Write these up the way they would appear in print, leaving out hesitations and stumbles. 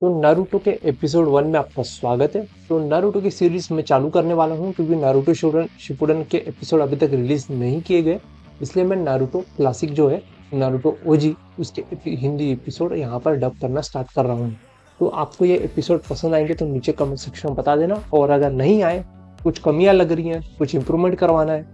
तो नारुतो के एपिसोड 1 में आपका स्वागत है। तो नारुतो की सीरीज मैं चालू करने वाला हूँ क्योंकि नारुतो शिपुडन के एपिसोड अभी तक रिलीज नहीं किए गए, इसलिए मैं नारुतो क्लासिक जो है नारुतो ओजी उसके हिंदी एपिसोड यहाँ पर डब करना स्टार्ट कर रहा हूँ। तो आपको ये एपिसोड पसंद आएंगे तो नीचे कमेंट सेक्शन में बता देना, और अगर नहीं आए, कुछ कमियां लग रही हैं, कुछ इंप्रूवमेंट करवाना है,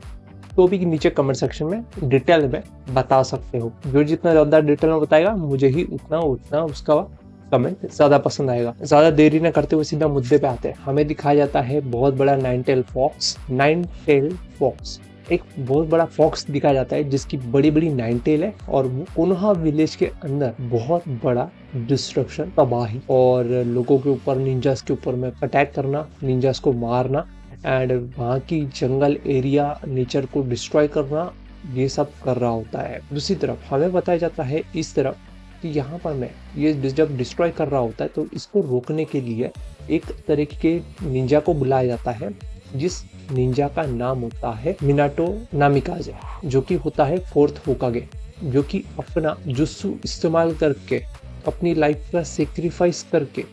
तो भी नीचे कमेंट सेक्शन में डिटेल में बता सकते हो। जो जितना ज़्यादा डिटेल में बताएगा मुझे ही उतना उतना उसका कमेंट ज़्यादा पसंद आएगा। ज़्यादा देरी न करते हुए सीधा मुद्दे पे आते हैं। हमें दिखाया जाता है बहुत बड़ा नाइन टेल फॉक्स। एक बहुत बड़ा फॉक्स दिखाया जाता है जिसकी बड़ी बड़ी 9 टेल है, और वो कोनोहा विलेज के अंदर बहुत बड़ा डिस्ट्रक्शन, तबाही और लोगों के ऊपर, निंजास के ऊपर में अटैक करना, निंजास को मारना एंड वहाँ की जंगल एरिया नेचर को डिस्ट्रॉय करना, ये सब कर रहा होता है। दूसरी तरफ हमें बताया जाता है इस तरफ कि यहाँ पर मैं ये जब डिस्ट्रॉय कर रहा होता है तो इसको रोकने के लिए एक तरीके के निंजा को बुलाया जाता है, जिस निंजा का नाम होता है मिनाटो नामिकाजे, जो कि होता है 4th होकागे, जो कि अपना जुत्सु इस्तेमाल करके, अपनी लाइफ का सेक्रीफाइस करके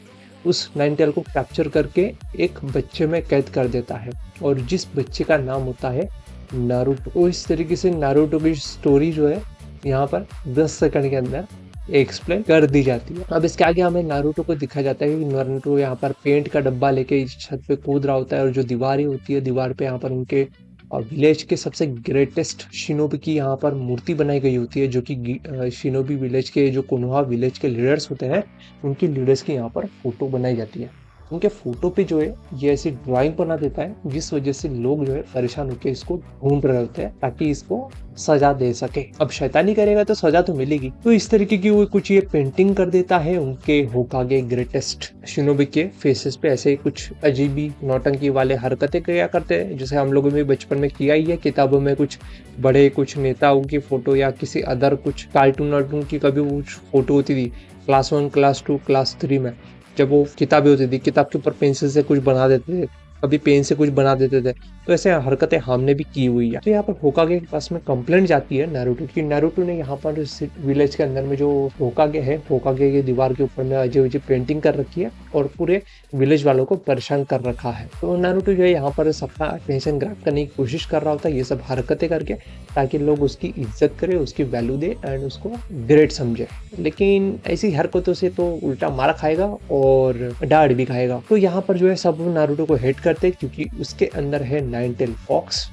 उस 9 टेल को कैप्चर करके एक बच्चे में कैद कर देता है, और जिस बच्चे का नाम होता है नारुतो। तो इस तरीके से नारुतो की स्टोरी जो है यहाँ पर 10 सेकंड के अंदर एक्सप्लेन कर दी जाती है। अब इसके आगे हमें नारुतो को दिखाया जाता है कि नारुतो यहाँ पर पेंट का डब्बा लेके छत पे कूद रहा होता है, और जो दीवारें होती है, दीवार पे यहाँ पर उनके और विलेज के सबसे ग्रेटेस्ट शिनोबी की यहाँ पर मूर्ति बनाई गई होती है, जो कि शिनोबी विलेज के, जो कोनोहा विलेज के लीडर्स होते हैं, उनकी लीडर्स की यहाँ पर फोटो बनाई जाती है। उनके फोटो पे जो है ये ऐसी ड्राइंग बना देता है, जिस वजह से लोग जो है परेशान होकर इसको ढूंढ रहे होते हैं ताकि इसको सजा दे सके। अब शैतानी करेगा तो सजा तो मिलेगी, तो इस तरीके की वो कुछ ये पेंटिंग कर देता है उनके होकागे ग्रेटेस्ट शिनोबी के फेसेस पे। ऐसे कुछ अजीबी नौटंकी वाले हरकतें किया करते हैं, जैसे हम लोगों ने बचपन में किया ही है। किताबों में कुछ बड़े कुछ नेताओं की फोटो या किसी अदर कुछ कार्टून वार्टून की कभी कुछ फोटो होती थी क्लास 1, क्लास 2, क्लास 3 में, जब वो किताबें होती थी, किताब के ऊपर पेंसिल से कुछ बना देते थे, कभी पेन से कुछ बना देते थे, तो ऐसे हरकतें हमने भी की हुई है। तो यहाँ पर होकागे के पास में कंप्लेंट जाती है नारुतो की। नारुतो ने यहाँ पर विलेज के अंदर में जो होकागे है, होकागे की दीवार के ऊपर में अजीब अजीब पेंटिंग कर रखी है और पूरे विलेज वालों को परेशान कर रखा है। तो नारुतो जो है यहाँ पर सबका अटेंशन ग्रैब करने की कोशिश कर रहा होता है, ये सब हरकतें करके, ताकि लोग उसकी इज्जत करे, उसकी वैल्यू दे एंड उसको ग्रेट समझे। लेकिन ऐसी हरकतों से तो उल्टा मारा खाएगा और डांट भी खाएगा। तो यहाँ पर जो है सब नारुतो को हेट करते हैं, क्योंकि उसके अंदर है 9 टेल फॉक्स।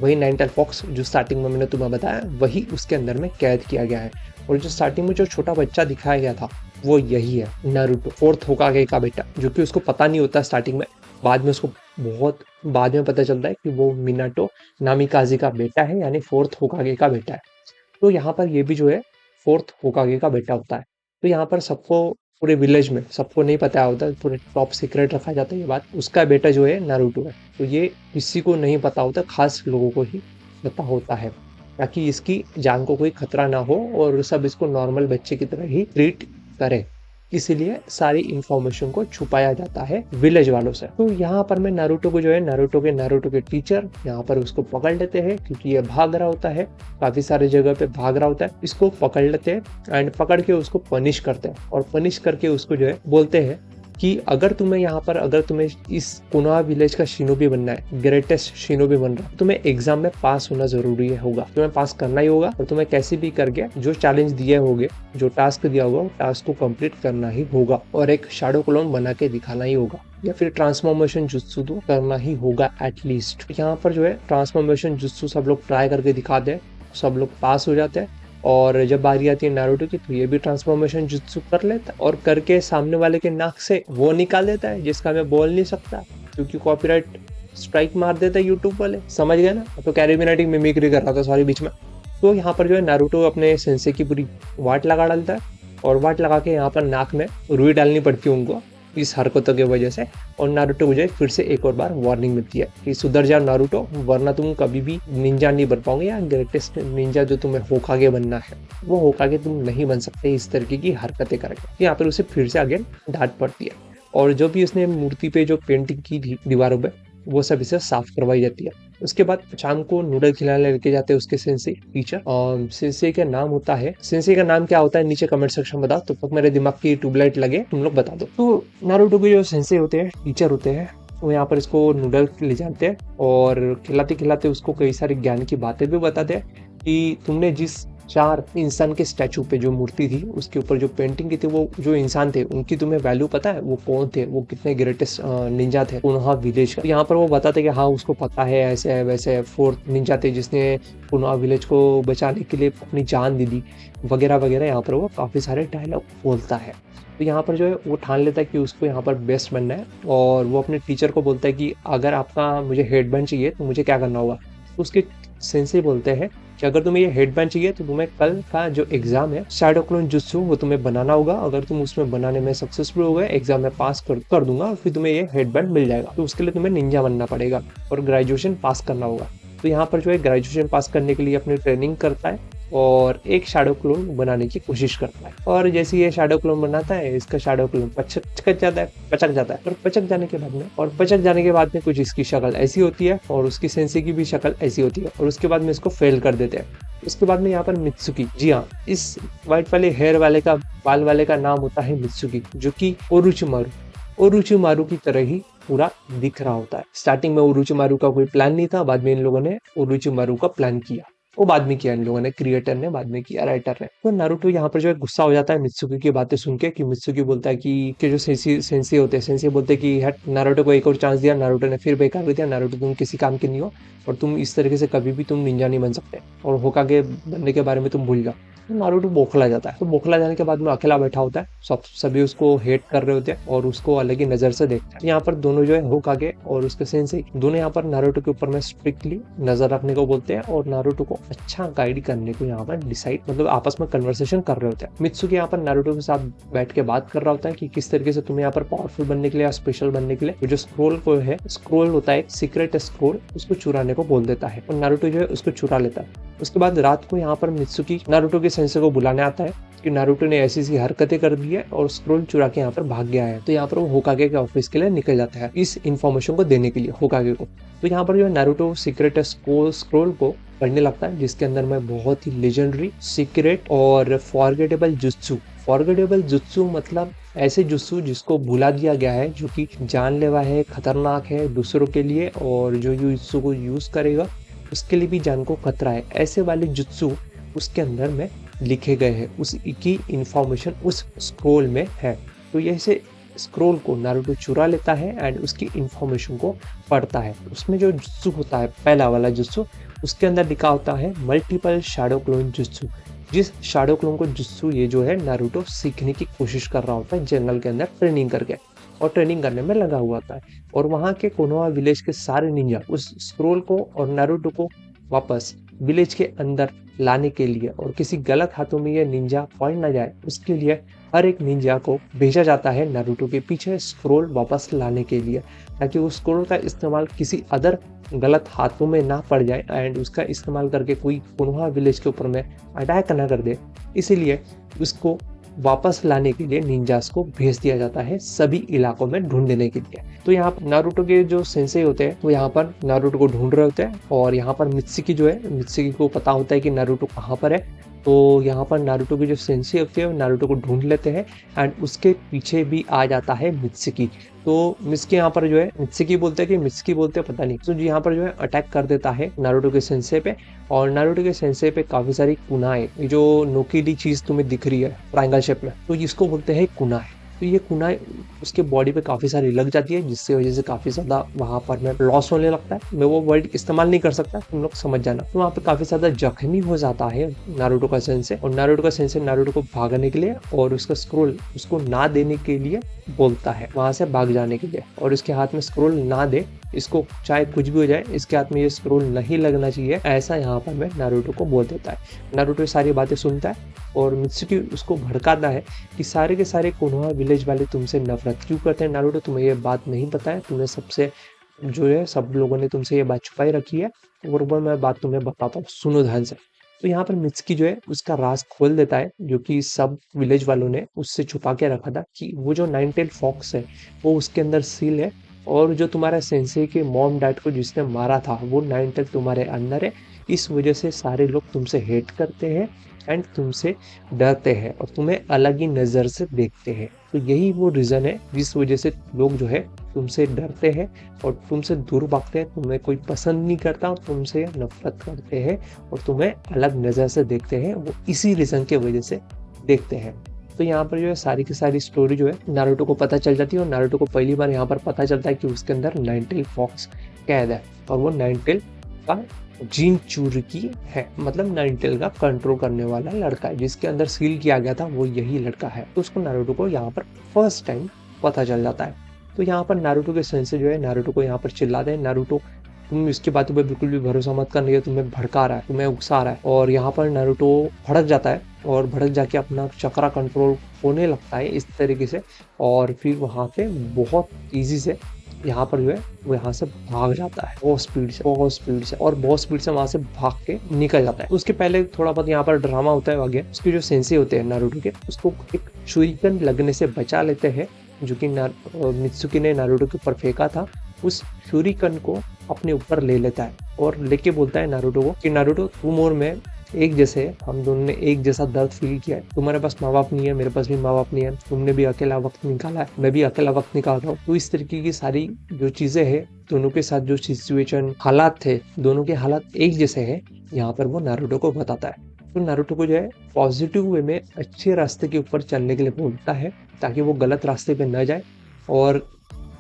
वही 9 टेल फॉक्स जो स्टार्टिंग में मैंने तुम्हें बताया, वही उसके अंदर में कैद किया गया है। और जो स्टार्टिंग में जो छोटा बच्चा दिखाया गया था वो यही है, नारुतो, 4th होकागे का बेटा, जो कि उसको पता नहीं होता स्टार्टिंग में। बाद में उसको बहुत बाद में पता चलता है कि वो मिनाटो नामिकाजे का बेटा है, यानी 4th होकागे का बेटा है। तो यहाँ पर ये भी जो है 4th होकागे का बेटा होता है। तो यहाँ पर सबको, पूरे विलेज में सबको नहीं पता होता, पूरे टॉप सीक्रेट रखा जाता है ये बात, उसका बेटा जो है नारुतो है। तो ये किसी को नहीं पता होता, खास लोगों को ही पता होता है, ताकि इसकी जान को कोई खतरा ना हो और सब इसको नॉर्मल बच्चे की तरह ही ट्रीट करे। इसीलिए सारी इंफॉर्मेशन को छुपाया जाता है विलेज वालों से। तो यहाँ पर मैं नारुतो को जो है, नारुतो के टीचर यहाँ पर उसको पकड़ लेते हैं, क्योंकि ये भाग रहा होता है, काफी सारे जगह पे भाग रहा होता है। इसको पकड़ लेते हैं एंड पकड़ के उसको पनिश करते हैं, और पनिश करके उसको जो है बोलते हैं कि अगर तुम्हें इस कोनोहा विलेज का शिनोबी बनना है, ग्रेटेस्ट शिनोबी बनना है, तुम्हें एग्जाम में पास होना जरूरी होगा। तुम्हें पास करना ही होगा, और तुम्हें कैसे भी करके जो चैलेंज दिए होंगे, जो टास्क दिया होगा, वो टास्क को कंप्लीट करना ही होगा, और एक शैडो क्लोन बना के दिखाना ही होगा, या फिर ट्रांसफॉर्मेशन जुत्सु तो करना ही होगा एटलीस्ट। यहाँ पर जो है ट्रांसफॉर्मेशन जुत्सु सब लोग ट्राई करके दिखाते हैं, सब लोग पास हो जाते हैं। और जब बारी आती है नारुतो की, तो ये भी ट्रांसफॉर्मेशन जुत्सु कर लेता है, और करके सामने वाले के नाक से वो निकाल देता है जिसका मैं बोल नहीं सकता, क्योंकि कॉपीराइट स्ट्राइक मार देता है यूट्यूब वाले, समझ गए ना। तो कैरिबिनेटिक मिमिक्री कर रहा था सॉरी बीच में। तो यहाँ पर जो है नारुतो अपने सेंसे की पूरी वाट लगा डालता है, और वाट लगा के यहाँ पर नाक में रुई डालनी पड़ती है उनको इस हरकतों की वजह से। और नारुतो को जो है फिर से एक और बार वार्निंग मिलती है कि सुधर जाओ नारुतो, वरना तुम कभी भी निंजा नहीं बन पाओगे, या ग्रेटेस्ट निंजा जो तुम्हें होकागे बनना है, वो होकागे तुम नहीं बन सकते इस तरीके की हरकतें करके। यहाँ पर उसे फिर से अगेन डांट पड़ती है, और जो भी उसने मूर्ति पे जो पेंटिंग की थी दीवारों पे, वो सब इसे साफ करवाई जाती है। उसके बाद शाम को नूडल खिलाने लेके जाते हैं उसके सेंसे टीचर, और सेंसे का नाम होता है, सेंसे का नाम क्या होता है नीचे कमेंट सेक्शन में बताओ, तब तक मेरे दिमाग की ट्यूबलाइट लगे तुम लोग बता दो। तो नारुतो के जो सेंसे होते हैं, टीचर होते हैं, वो यहाँ पर इसको नूडल ले जाते हैं और खिलाते खिलाते उसको कई सारी ज्ञान की बातें भी बताते हैं कि तुमने जिस 4 इंसान के स्टैचू पे जो मूर्ति थी उसके ऊपर जो पेंटिंग की थी, वो जो इंसान थे उनकी तुम्हें वैल्यू पता है, वो कौन थे, वो कितने ग्रेटेस्ट निंजा थे कोनोहा विलेज का। यहाँ पर वो बताते कि हाँ उसको पता है, ऐसे है वैसे है, फोर्थ निंजा थे जिसने कोनोहा विलेज को बचाने के लिए अपनी जान दे दी, वगैरह वगैरह। यहाँ पर वो काफी सारे डायलॉग बोलता है। तो यहाँ पर जो है वो ठान लेता है कि उसको यहाँ पर बेस्ट बनना है, और वो अपने टीचर को बोलता है कि अगर आपका मुझे हेड बैंड चाहिए तो मुझे क्या करना होगा। तो उसके सेंसे बोलते हैं कि अगर तुम्हें ये हेडबैंड चाहिए तो तुम्हें कल का जो एग्जाम है शैडो क्लोन जुत्सु, वो तुम्हें बनाना होगा। अगर तुम उसमें बनाने में सक्सेसफुल हो गए, एग्जाम में पास कर दूंगा, फिर तुम्हें ये हेडबैंड मिल जाएगा। तो उसके लिए तुम्हें निंजा बनना पड़ेगा और ग्रेजुएशन पास करना होगा। तो यहाँ पर जो है ग्रेजुएशन पास करने के लिए अपनी ट्रेनिंग करता है और एक शैडो क्लोन बनाने की कोशिश करता है। और जैसे ये शैडो क्लोन बनाता है, इसका शैडो क्लोन पचक जाता है। और पचक जाने के बाद में कुछ इसकी शक्ल ऐसी होती है और उसकी सेंसी की भी शक्ल ऐसी होती है, और उसके बाद में इसको फेल कर देते हैं। उसके बाद में यहाँ पर मित्सुकी, जी हाँ, इस व्हाइट वाले हेयर वाले का, बाल वाले का नाम होता है मित्सुकी, जो कि ओरुचिमारू की तरह ही पूरा दिख रहा होता है। स्टार्टिंग में ओरुचिमारू का कोई प्लान नहीं था, बाद में इन लोगों ने ओरुचिमारू का प्लान किया। वो बाद में किया इन लोगों ने, क्रिएटर ने बाद में किया, राइटर ने। तो नारुतो यहाँ पर जो है गुस्सा हो जाता है मित्सुकी की बातें सुन के, कि मित्सुकी बोलता है कि जो सेंसी होते हैं, सेंसी बोलते हैं कि हट, नारुतो को एक और चांस दिया, नारुतो ने फिर बेकार कर दिया, नारुतो तुम किसी काम के नहीं हो, और तुम इस तरीके से कभी भी तुम निंजा नहीं बन सकते, और होकागे बनने के बारे में तुम भूल जाओ। तो नारुतो बौखला जाता है। तो बौखला जाने के बाद में अकेला बैठा होता है, सभी उसको हेट कर रहे होते हैं और उसको अलग ही नजर से देखते हैं। यहाँ पर दोनों जो है होकागे और उसके सेंसेई दोनों यहाँ पर नारुतो के ऊपर में स्ट्रिक्टली नजर रखने को बोलते हैं और नारुतो को अच्छा गाइड करने को यहाँ पर डिसाइड, मतलब आपस में कन्वर्सेशन कर रहे होते हैं। मित्सुकी यहाँ पर नारुतो के साथ बैठ के बात कर रहा होता है कि किस तरीके से तुम्हें यहाँ पर पावरफुल बनने के लिए या स्पेशल बनने के लिए जो स्क्रोल को है, स्क्रोल होता है सीक्रेट स्क्रोल, उसको चुराने को बोल देता है और नारुतो जो है उसको चुरा लेता है। उसके बाद रात को यहाँ पर मित्सुकी नारुतो के सेंसे को बुलाने आता है कि नारुतो ने ऐसी सी हरकतें कर दी है और स्क्रोल चुरा के यहाँ पर भाग गया है। तो यहाँ पर वो होकागे के ऑफिस के लिए निकल जाता है इस इन्फॉर्मेशन को देने के लिए होकागे को। तो यहाँ पर जो है नारुतो सीक्रेट स्क्रोल को पढ़ने लगता है, जिसके अंदर में बहुत ही लेजेंडरी, सीक्रेट और फॉरगेटेबल जुत्सु मतलब ऐसे जुत्सु जिसको भुला दिया गया है, जो कि जानलेवा है, खतरनाक है दूसरों के लिए, और जो जुत्सु को यूज करेगा उसके लिए भी जान को खतरा है, ऐसे वाले जुत्सु उसके अंदर में लिखे गए हैं, उसकी इंफॉर्मेशन उस स्क्रोल में है। तो ये से स्क्रोल को नारुतो चुरा लेता है एंड उसकी इंफॉर्मेशन को पढ़ता है। उसमें जो जुत्सु होता है, पहला वाला जुत्सु, उसके अंदर लिखा होता है मल्टीपल शैडो क्लोन जुत्सु, जिस शैडो क्लोन को जुत्सु ये जो है नारुतो सीखने की कोशिश कर रहा होता है जंगल के अंदर ट्रेनिंग करके, और ट्रेनिंग करने में लगा हुआ था। और वहाँ के कोनोहा विलेज के सारे निंजा उस स्क्रोल को और नारुतो को वापस विलेज के अंदर लाने के लिए, और किसी गलत हाथों में ये निंजा पड़ ना जाए, उसके लिए हर एक निंजा को भेजा जाता है नारुतो के पीछे स्क्रोल वापस लाने के लिए, ताकि उस स्क्रोल का इस्तेमाल किसी अदर गलत हाथों में ना पड़ जाए एंड उसका इस्तेमाल करके कोई कोनोहा विलेज के ऊपर में अटैक ना कर दे। इसीलिए उसको वापस लाने के लिए निंजास को भेज दिया जाता है सभी इलाकों में ढूंढने के लिए। तो यहाँ पर नारुतो के जो सेंसेई होते हैं वो यहाँ पर नारुतो को ढूंढ रहे होते हैं, और यहाँ पर मित्सुकी जो है, मित्सुकी को पता होता है कि नारुतो कहाँ पर है। तो यहाँ पर नारुतो की जो सेंसेई होती है वो नारुतो को ढूंढ लेते हैं एंड उसके पीछे भी आ जाता है मित्सुकी। तो मित्सुकी यहाँ पर जो है, मित्सुकी बोलते हैं कि मित्सुकी बोलते हैं पता नहीं, तो यहाँ पर जो है अटैक कर देता है नारुतो के सेंसेई पे, और नारुतो के सेंसेई पे काफी सारी कुनाएं, जो नोकीली चीज तुम्हें दिख रही है ट्रायंगल शेप में, तो इसको बोलते हैं कुनाएं। तो ये कुनाएं उसके बॉडी पे काफी सारी लग जाती है, जिससे वजह से काफी ज्यादा वहां पर में लॉस होने लगता है। मैं वो वर्ड इस्तेमाल नहीं कर सकता, तुम लोग समझ जाना। तो वहाँ पे काफी ज्यादा जख्मी हो जाता है नारुतो का सेंसेई, और नारुतो का सेंसेई नारुतो को भागने के लिए और उसका स्क्रोल उसको ना देने के लिए बोलता है, वहां से भाग जाने के लिए, और इसके हाथ में स्क्रोल ना दे, इसको चाहे कुछ भी हो जाए इसके हाथ में ये स्क्रोल नहीं लगना चाहिए, ऐसा यहाँ पर मैं नारुतो को बोल देता है। नारुतो सारी बातें सुनता है और मित्सुकी उसको भड़काता है कि सारे के सारे कोनोहा विलेज वाले तुमसे नफरत क्यों करते हैं नारुतो, तुम्हें ये बात नहीं पता है, तुम्हें सबसे जो है सब लोगों ने तुमसे ये बात छुपाई रखी है, और वो मैं बात तुम्हें बताता हूँ, सुनो ध्यान से। तो यहाँ पर मित्सुकी जो है उसका राज खोल देता है, जो कि सब विलेज वालों ने उससे छुपा के रखा था, कि वो जो नाइन टेल फॉक्स है वो उसके अंदर सील है, और जो तुम्हारा सेंसेई के मॉम डैड को जिसने मारा था वो नाइन टेल तुम्हारे अंदर है। इस वजह से सारे लोग तुमसे हेट करते हैं एंड तुमसे डरते हैं और तुम्हें अलग ही नज़र से देखते हैं। तो यही वो रीज़न है जिस वजह से लोग जो है तुमसे डरते हैं और तुमसे दूर भागते हैं, तुम्हें कोई पसंद नहीं करता और तुमसे नफरत करते हैं और तुम्हें अलग नज़र से देखते हैं। वो इसी रीज़न के वजह से देखते हैं। तो यहाँ पर जो है सारी की सारी स्टोरी जो है नारुतो को पता चल जाती है और नारुतो को पहली बार यहाँ पर पता चलता है कि उसके अंदर नाइन टेल फॉक्स कैद है और वो नाइन टेल का जीन चूरकी है, मतलब नाइन टेल का कंट्रोल करने वाला लड़का है जिसके अंदर सील किया गया था वो यही लड़का है। तो उसको नारुतो को यहाँ पर फर्स्ट टाइम पता चल जाता है। तो यहाँ पर नारुतो के सेंसे जो है नारुतो को यहाँ पर चिल्लाते हैं, नारुतो तुम इसकी बातों पे बिल्कुल भी भरोसा मत करना, ये तुम्हें भड़का रहा है, तुम्हें उकसा रहा है। और यहाँ पर नारुतो भड़क जाता है और भड़क जाके अपना चक्रा कंट्रोल होने लगता है इस तरीके से और फिर वहाँ पे बहुत ईजी से यहाँ पर जो है वो यहाँ से भाग जाता है बहुत स्पीड से और बहुत स्पीड से वहाँ से भाग के निकल जाता है। उसके पहले थोड़ा बहुत यहाँ पर ड्रामा होता है आगे। उसके जो सेंसे होते हैं नारुतो के उसको एक शूरिकन लगने से बचा लेते हैं जो कि मित्सुकी ने नारुतो के ऊपर फेंका था। उस शूरिकन को अपने ऊपर ले लेता है और लेके बोलता है नारुतो को कि नारुतो तुम और मैं एक जैसे, हम दोनों ने एक जैसा दर्द फील किया है। तुम्हारे पास माँ बाप नहीं है, मेरे पास भी माँ बाप नहीं है, तुमने भी अकेला वक्त निकाला है, मैं भी अकेला वक्त निकाल रहा हूँ। तो इस तरीके की सारी जो चीजें हैं दोनों के साथ जो सिचुएशन हालात थे दोनों के हालात एक जैसे हैं यहाँ पर वो नारुतो को बताता है। तो नारुतो को जो है पॉजिटिव वे में अच्छे रास्ते के ऊपर चलने के लिए बोलता है ताकि वो गलत रास्ते पे न जाए और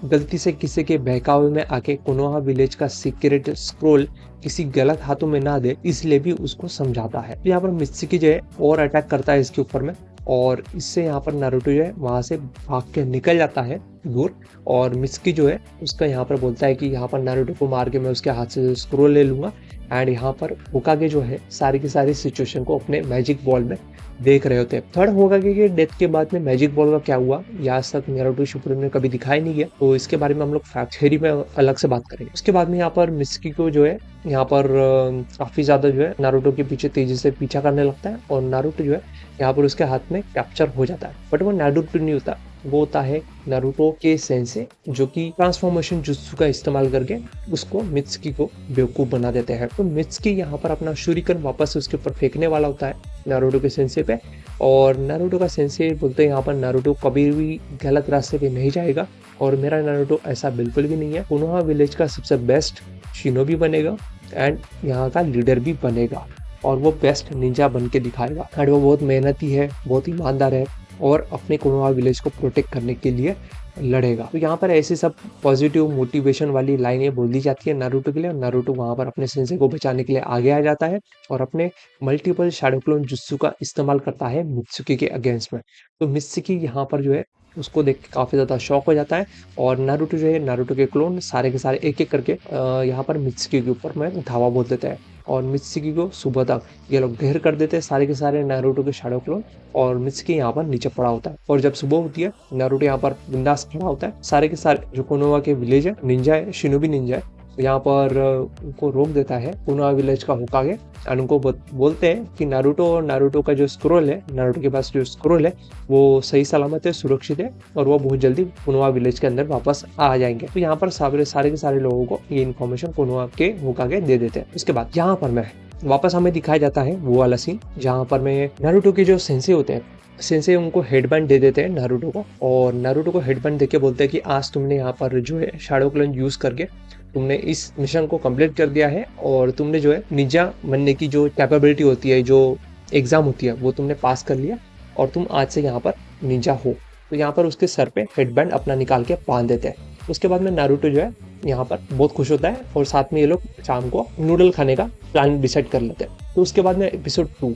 गलती से किसी के बहकावे में आके कोनोहा विलेज का सीक्रेट स्क्रोल किसी गलत हाथों में ना दे, इसलिए भी उसको समझाता है। यहाँ पर मित्सुकी जो है और अटैक करता है इसके ऊपर में और इससे यहाँ पर नारुतो जो है वहां से भाग के निकल जाता है दूर और मित्सुकी जो है उसका यहाँ पर बोलता है कि यहाँ पर नारुतो को मार के मैं उसके हाथ से स्क्रोल ले लूंगा। एंड यहाँ पर होकागे जो है सारी की सारी सिचुएशन को अपने मैजिक बॉल में देख रहे होते हैं। थर्ड होकागे के डेथ के बाद में मैजिक बॉल का क्या हुआ ये आज तक नारुतो शिपुडेन में कभी दिखाई नहीं गया, तो इसके बारे में हम लोग फैक्ट थ्योरी में अलग से बात करेंगे। उसके बाद में यहाँ पर मित्सुकी को जो है यहाँ पर काफी ज्यादा जो है नारुतो के पीछे तेजी से पीछा करने लगता है और नारुतो जो है यहाँ पर उसके हाथ में कैप्चर हो जाता है। बट वो नारुतो नहीं होता, वो होता है नारुतो के सेंसे जो कि ट्रांसफॉर्मेशन जुत्सु का इस्तेमाल करके उसको मित्सुकी को बेवकूफ बना देते हैं। तो मित्सुकी यहाँ पर अपना शूरिकन वापस उसके ऊपर फेंकने वाला होता है नारुतो के सेंसे पे और नारुतो का सेंसे बोलते हैं यहाँ पर नारुतो कभी भी गलत रास्ते पे नहीं जाएगा और मेरा नारुतो ऐसा बिल्कुल भी नहीं है। कोनोहा विलेज का सबसे बेस्ट शिनोबी बनेगा एंड यहाँ का लीडर भी बनेगा और वो बेस्ट निंजा बन के दिखाएगा। एंड वो बहुत मेहनती है, बहुत ईमानदार है और अपने कोनोहा विलेज को प्रोटेक्ट करने के लिए लड़ेगा। तो यहाँ पर ऐसे सब पॉजिटिव मोटिवेशन वाली लाइनें बोली जाती है नारुतो के लिए और नारुतो वहाँ पर अपने सेंसे को बचाने के लिए आगे आ जाता है और अपने मल्टीपल शैडो क्लोन जुत्सु का इस्तेमाल करता है मित्सुकी के अगेंस्ट में। तो मित्सुकी यहाँ पर जो है उसको देख के काफ़ी ज़्यादा शॉक हो जाता है और नारुतो जो है नारुतो के क्लोन सारे के सारे एक एक करके यहाँ पर मित्सुकी के ऊपर में धावा बोल देते हैं और मित्सुकी को सुबह तक ये लोग घेर कर देते हैं सारे के सारे नारुतो के शैडो क्लोन और मित्सुकी यहाँ पर नीचे पड़ा होता है। और जब सुबह होती है नारुतो यहाँ पर बिंदास खड़ा होता है, सारे के सारे जो कोनोहा के विलेज है निंजा है शिनोबी निंजा है यहाँ पर उनको रोक देता है कोनोहा विलेज का होकागे एंड उनको बोलते हैं कि नारुतो का जो स्क्रोल है, नारुतो के पास जो स्क्रोल है वो सही सलामत है, सुरक्षित है और वो बहुत जल्दी कोनोहा विलेज के अंदर वापस आ जाएंगे। तो यहाँ पर सारे के सारे लोगों को ये इन्फॉर्मेशन कोनोहा के होकागे दे देते हैं। उसके बाद यहाँ पर मैं वापस हमें दिखाया जाता है वो वाला सीन जहाँ पर मैं नारुतो के जो सेंसे होते हैं, सेंसे उनको हेडबैंड दे देते हैं नारुतो को और नारुतो को हेडबैंड देके बोलते हैं कि आज तुमने यहाँ पर जो है शैडो क्लोन यूज करके तुमने इस मिशन को कंप्लीट कर दिया है और तुमने जो है निंजा बनने की जो कैपेबिलिटी होती है, जो एग्जाम होती है वो तुमने पास कर लिया और तुम आज से यहाँ पर निंजा हो। तो यहाँ पर उसके सर पे हेडबैंड अपना निकाल के बांध देते हैं। उसके बाद में नारुतो जो है यहाँ पर बहुत खुश होता है और साथ में ये लोग शाम को नूडल खाने का प्लान डिसाइड कर लेते हैं। तो उसके बाद में एपिसोड 2